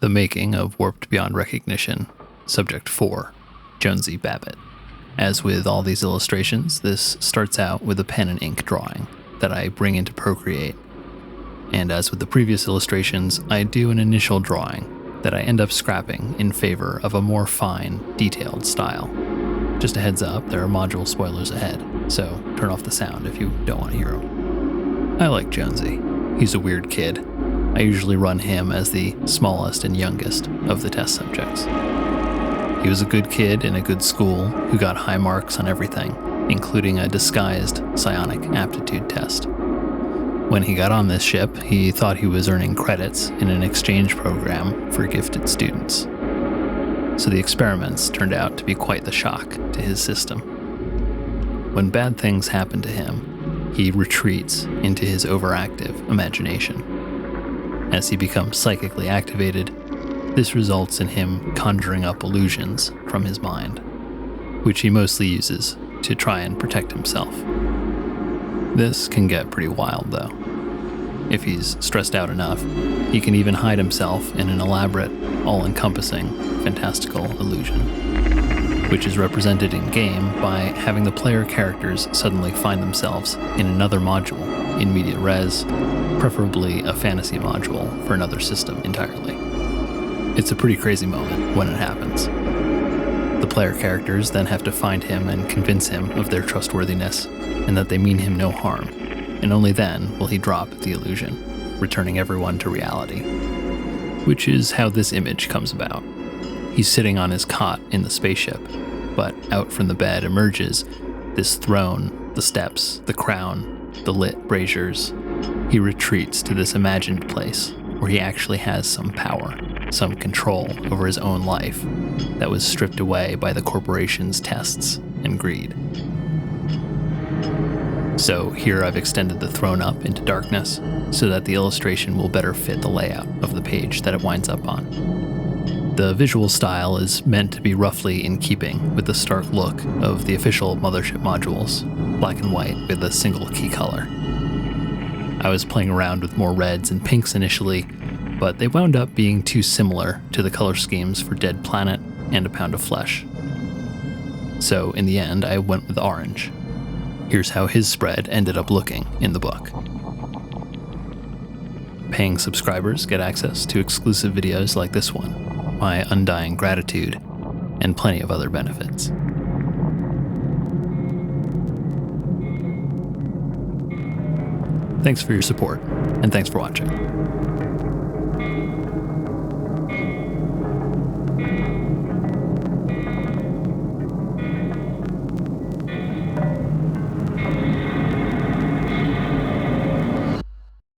The Making of Warped Beyond Recognition, Subject 4, Jonesy Babbitt. As with all these illustrations, this starts out with a pen and ink drawing that I bring into Procreate. And as with the previous illustrations, I do an initial drawing that I end up scrapping in favor of a more fine, detailed style. Just a heads up, there are module spoilers ahead, so turn off the sound if you don't want to hear them. I like Jonesy. He's a weird kid. I usually run him as the smallest and youngest of the test subjects. He was a good kid in a good school who got high marks on everything, including a disguised psionic aptitude test. When he got on this ship, he thought he was earning credits in an exchange program for gifted students. So the experiments turned out to be quite the shock to his system. When bad things happen to him, he retreats into his overactive imagination. As he becomes psychically activated, this results in him conjuring up illusions from his mind, which he mostly uses to try and protect himself. This can get pretty wild, though. If he's stressed out enough, he can even hide himself in an elaborate, all-encompassing, fantastical illusion, which is represented in-game by having the player characters suddenly find themselves in another module, in media res, preferably a fantasy module for another system entirely. It's a pretty crazy moment when it happens. The player characters then have to find him and convince him of their trustworthiness and that they mean him no harm, and only then will he drop the illusion, returning everyone to reality. Which is how this image comes about. He's sitting on his cot in the spaceship, but out from the bed emerges this throne, the steps, the crown, the lit braziers. He retreats to this imagined place where he actually has some power, some control over his own life that was stripped away by the corporation's tests and greed. So here I've extended the throne up into darkness so that the illustration will better fit the layout of the page that it winds up on. The visual style is meant to be roughly in keeping with the stark look of the official mothership modules, black and white with a single key color. I was playing around with more reds and pinks initially, but they wound up being too similar to the color schemes for Dead Planet and A Pound of Flesh. So in the end, I went with orange. Here's how his spread ended up looking in the book. Paying subscribers get access to exclusive videos like this one, my undying gratitude, and plenty of other benefits. Thanks for your support, and thanks for watching.